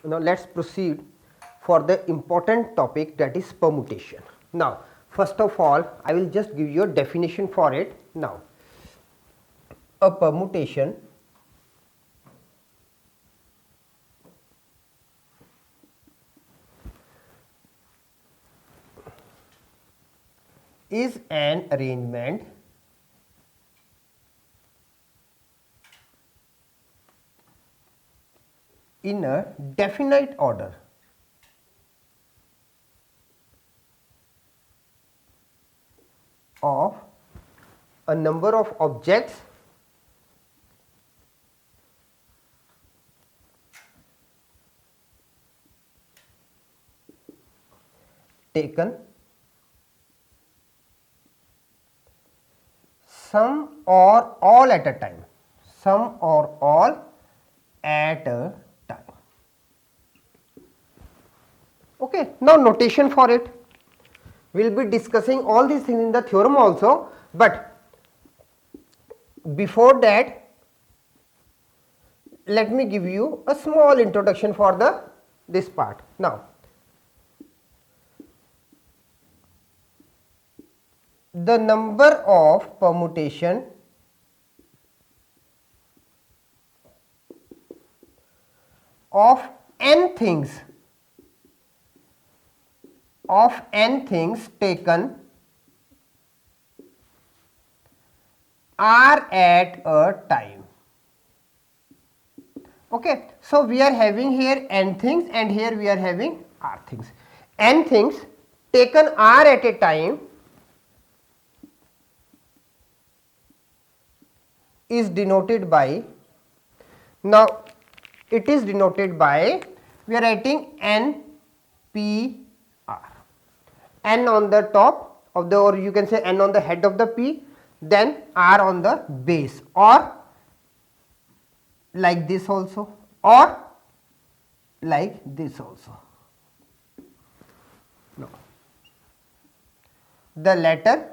Now let's proceed for the important topic, that is permutation. Now first of all I will just give you a definition for it. Now a permutation is an arrangement in a definite order of a number of objects taken some or all at a time, some or all at a time. Okay. Now notation for it, we will be discussing all these things in the theorem also, but before that let me give you a small introduction for this part. Now the number of permutation of n things taken are at a time. Okay. So we are having here n things and here we are having r things. N things taken r at a time is denoted by, now it is denoted by, we are writing n p r, n on the top of the, or you can say n on the head of the p, then r on the base, or like this also, or like this also. No. The letter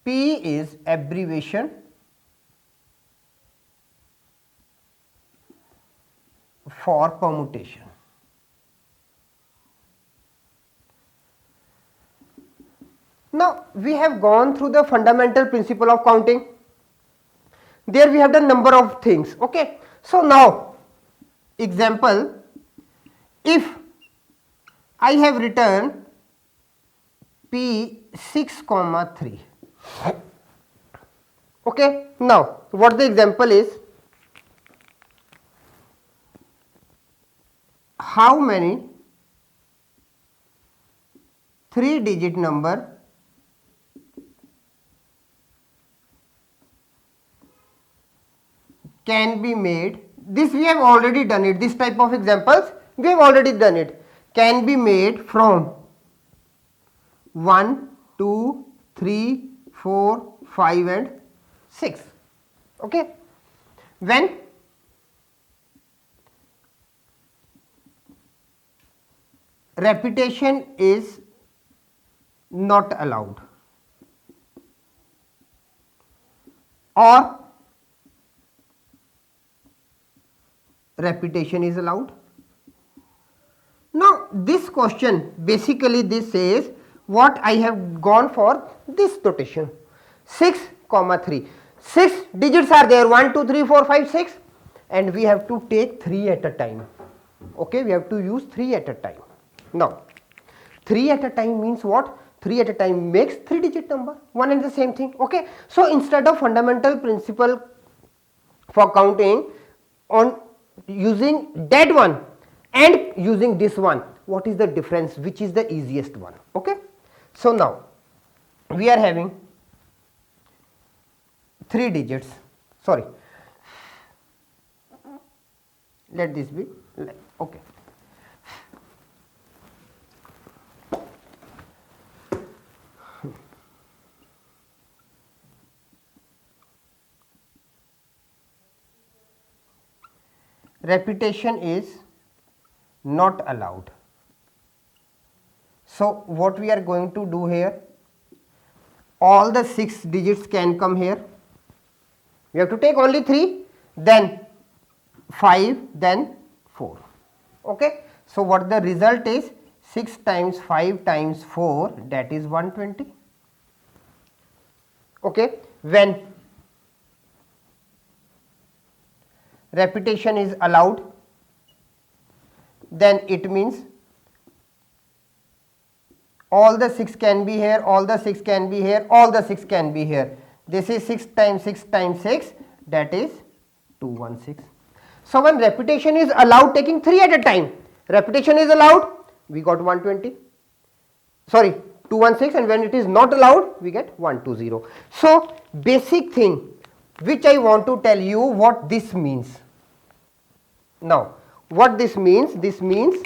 P is abbreviation for permutation. Now we have gone through the fundamental principle of counting. There we have the number of things. Okay. So now example, if I have written P 6, 3. Okay. Now what the example is, how many 3-digit number can be made, this we have already done it, this type of examples we have already done it, can be made from 1, 2, 3, 4, 5 and 6. Okay. When repetition is not allowed or repetition is allowed. Now this question basically this says what I have gone for this notation 6, 3. 6 digits are there, 1, 2, 3, 4, 5, 6, and we have to take 3 at a time. Okay, we have to use 3 at a time. Now 3 at a time means what? 3 at a time makes 3-digit number, one and the same thing. Okay. So instead of fundamental principle for counting on using that one and using this one, what is the difference, which is the easiest one? Okay. So now we are having 3 digits, sorry, let this be, okay. Repetition is not allowed. So what we are going to do here, all the 6 digits can come here, we have to take only 3, then 5 then 4. Okay. So, what the result is 6 times 5 times 4, that is 120. Okay. When repetition is allowed, then it means all the 6 can be here, all the 6 can be here, all the 6 can be here. This is 6 times 6 times 6, that is 216. So, when repetition is allowed taking 3 at a time, repetition is allowed, we got 120, sorry 216, and when it is not allowed, we get 120. So, basic thing which I want to tell you what this means. Now, what this means? This means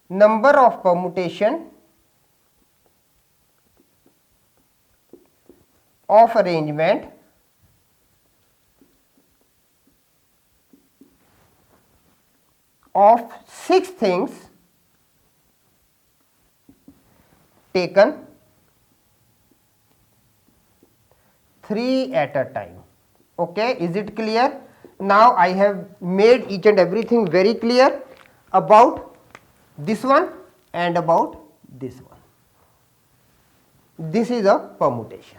number of permutation of arrangement of 6 things taken 3 at a time. Okay, is it clear? Now I have made each and everything very clear about this one and about this one. This is a permutation.